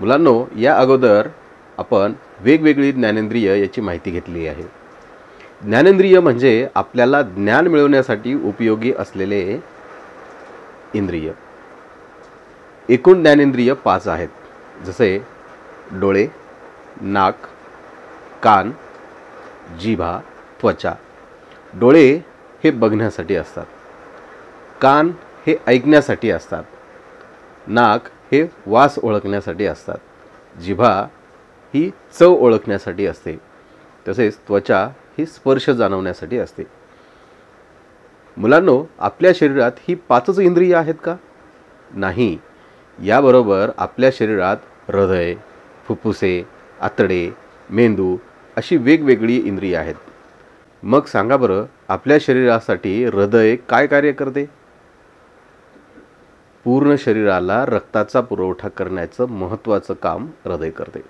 मुलांनो, या अगोदर आपण वेगवेगळी ज्ञानेंद्रिय याची माहिती घेतली आहे। ज्ञानेंद्रिय म्हणजे आपल्याला ज्ञान मिळवण्यासाठी उपयोगी असलेले इंद्रिय। एकूण ज्ञानेंद्रिय 5 आहेत, जसे डोळे, नाक, कान, जिव्हा, त्वचा। डोळे हे बघण्यासाठी असतात, कान हे ऐकण्यासाठी असतात, नाक हे वास ओळखण्यासाठी असतात, जिव्हा ही चव ओळखण्यासाठी असते, तसेच त्वचा ही स्पर्श जाणवण्यासाठी असते। मुलांनो, आपल्या शरीरात ही 5च इंद्रिय आहेत का? नाही, याबरोबर आपल्या शरीरात हृदय, फुफ्फुसे, आतडे, मेंदू अशी वेगवेगळी इंद्रिय आहेत। मग सांगा बरं, आपल्या शरीरासाठी हृदय काय कार्य करते? पूर्ण शरीराला रक्ताचा पुरवठा करण्याचं महत्त्वाचं काम हृदय करते।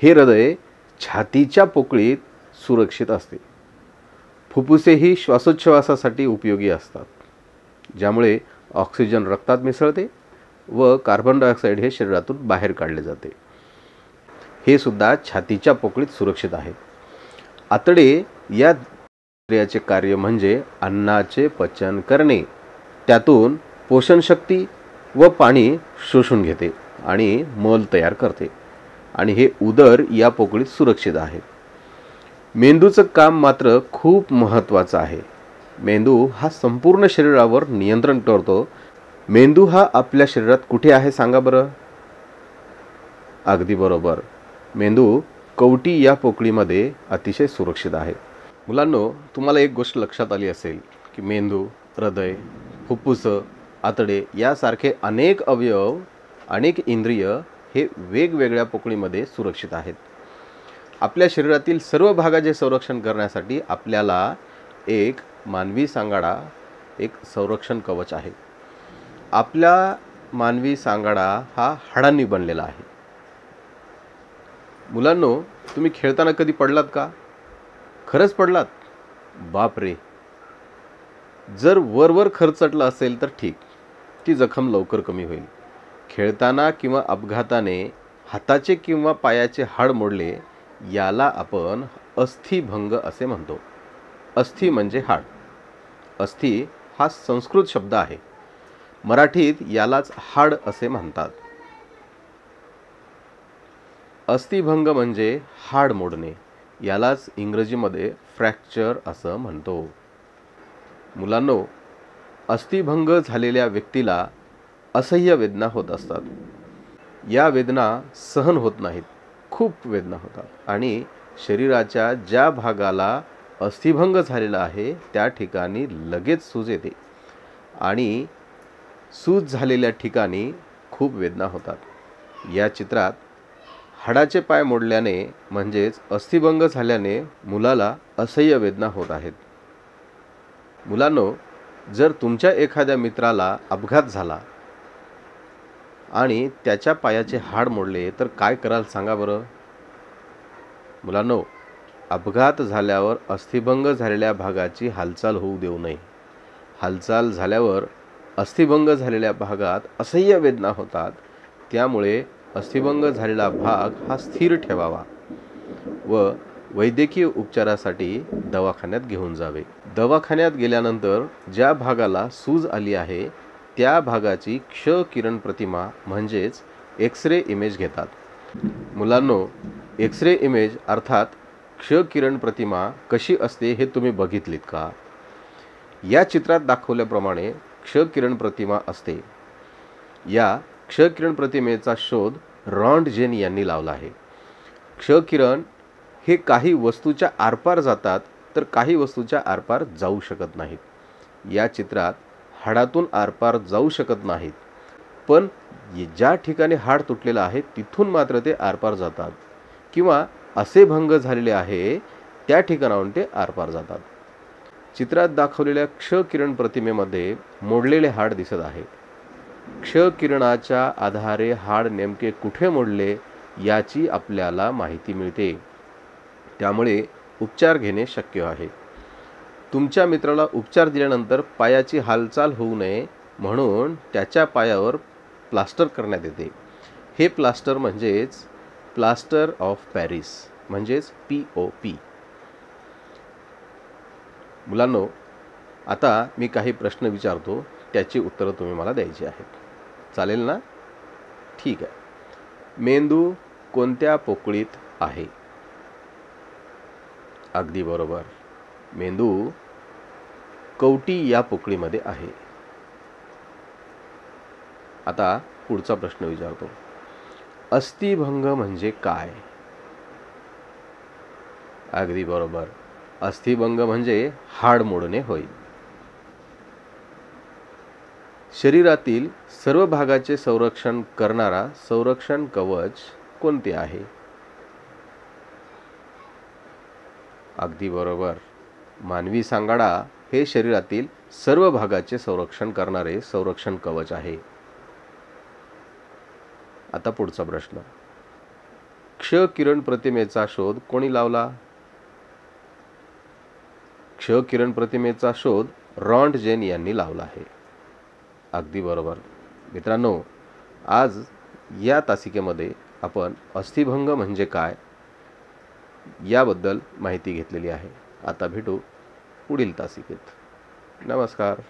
हे हृदय छातीच्या पोकळीत सुरक्षित असते। फुफ्फुसे ही श्वासोच्छवासासाठी उपयोगी असतात, ज्यामुळे ऑक्सिजन रक्तात मिसळते व कार्बन डायऑक्साईड हे शरीरातून बाहेर काढले जाते। हे सुद्धा छातीच्या पोकळीत सुरक्षित आहे। आतडे या इंद्रियाचे कार्य म्हणजे अन्नाचे पचन करणे, त्यातून पोषण शक्ती व पाणी शोषून घेते आणि मल तयार करते, आणि हे उदर या पोकळीत सुरक्षित आहे। मेंदूचं काम मात्र खूप महत्त्वाचं आहे। मेंदू हा संपूर्ण शरीरावर नियंत्रण करतो। मेंदू हा आपल्या शरीरात कुठे आहे सांगा बरं? अगदी बरोबर, मेंदू कवटी या पोकळीमध्ये अतिशय सुरक्षित आहे। मुलांनो, तुम्हाला एक गोष्ट लक्षात आली असेल की मेंदू, हृदय, फुफ्फुस, आतडे यासारखे अनेक अवयव, अनेक इंद्रिय हे वेगवेगळ्या पोकळीमध्ये सुरक्षित आहेत। आपल्या शरीरातील सर्व भागाचे संरक्षण करण्यासाठी आपल्याला एक मानवी सांगाडा, एक संरक्षण कवच आहे। आपला मानवी सांगाडा हा हाडांनी बनलेला आहे। मुलांनो, तुम्ही खेळताना कधी पडलात का? खरंच पडलात? बापरे! जर वर खरचटलं असेल तर ठीक, ती जखम लवकर कमी होईल। खेळताना किंवा अपघाताने हाताचे किंवा पायाचे हाड मोडले, याला आपण अस्थिभंग असे म्हणतो। अस्थि म्हणजे हाड। अस्थि हा संस्कृत शब्द आहे, मराठीत यालाच हाड असे म्हणतात। अस्थिभंग म्हणजे हाड मोडणे, यालाच इंग्रजीमध्ये फ्रॅक्चर असं म्हणतो। मुलांनो, अस्थिभंग झालेल्या व्यक्तीला असह्य वेदना होत असतात। या वेदना सहन होत नाहीत, खूप वेदना होतात, आणि शरीराच्या ज्या भागाला अस्थिभंग झालेला आहे त्या ठिकाणी लगेच सूज येते, आणि सूज झालेल्या ठिकाणी खूप वेदना होतात। या चित्रात हाडाचे पाय मोडल्याने म्हणजेच अस्थिभंग झाल्याने मुलाला असह्य वेदना होत आहेत। मुलांनो, जर तुमच्या एखाद्या मित्राला अपघात झाला आणि त्याच्या पायाचे हाड मोडले तर काय कराल सांगा बरं? मुलांनो, अपघात झाल्यावर अस्थिभंग झालेल्या भागाची हालचाल होऊ देऊ नये। हालचाल झाल्यावर अस्थिभंग झालेल्या भागात असह्य वेदना होतात, त्यामुळे अस्थिभंग झालेला भाग हा स्थिर ठेवावा व वैद्यकीय उपचारासाठी दवाखान्यात घेऊन जावे। दवाखान्यात गेल्यानंतर ज्या भागाला सूज आली आहे त्या भागाची क्ष किरण प्रतिमा म्हणजेच एक्स-रे इमेज घेतात। मुलांनो, एक्स-रे इमेज अर्थात क्ष किरण प्रतिमा कशी असते हे तुम्ही बघितलीत का? या चित्रात दाखवल्याप्रमाणे क्ष किरण प्रतिमा असते। या क्ष किरण प्रतिमेचा शोध रॉन्टजेन यांनी लावला आहे। क्ष किरण हे काही वस्तूच्या आरपार जातात तर काही वस्तूच्या आरपार जाऊ शकत नाहीत। या चित्रात हाडातून आरपार जाऊ शकत नाहीत, पण ज्या ठिकाणी हाड तुटलेलं आहे तिथून मात्र ते आरपार जातात, किंवा असे भंग झालेले आहे त्या ठिकाणाहून ते आरपार जातात। चित्रात दाखवलेल्या क्ष किरण प्रतिमेमध्ये मोडलेले हाड दिसत आहे। क्ष किरणाच्या आधारे हाड नेमके कुठे मोडले याची आपल्याला माहिती मिळते, त्यामुळे उपचार घेणे शक्य आहे। तुमच्या मित्राला उपचार दिल्यानंतर पायाची हालचाल होऊ नये म्हणून त्याच्या पायावर प्लास्टर करण्यात येते। हे प्लास्टर म्हणजेच प्लास्टर ऑफ पॅरिस म्हणजेच POP. मुलांनो, आता मी काही प्रश्न विचारतो, त्याची उत्तरं तुम्ही मला द्यायची आहेत. चालेल ना? ठीक आहे. मेंदू कोणत्या पोकळीत आहे? अगदी बरोबर. मेंदू कवटी या पोकळीमध्ये आहे. आता पुढचा प्रश्न विचारतो. अस्थिभंग म्हणजे काय? अगदी बरोबर. अस्थिभंग म्हणजे हाड मोडणे होय. शरीरातील सर्व भागाचे संरक्षण करणारा संरक्षण कवच कोणते आहे? अगदी बरोबर. मानवी सांगाडा हे शरीरातील सर्व भागाचे संरक्षण करणारे संरक्षण कवच आहे. आता पुढचा प्रश्न. क्ष किरण प्रतिमेचा शोध कोणी लावला? क्ष किरण प्रतिमेचा शोध रॉन्टजेन यांनी लावला आहे. अगदी बरोबर. मित्रांनो, आज या तासिकेमध्ये आपण अस्थिभंग म्हणजे काय याबद्दल माहिती घेतलेली आहे. आता भेटू पुढील तासिकेत. नमस्कार.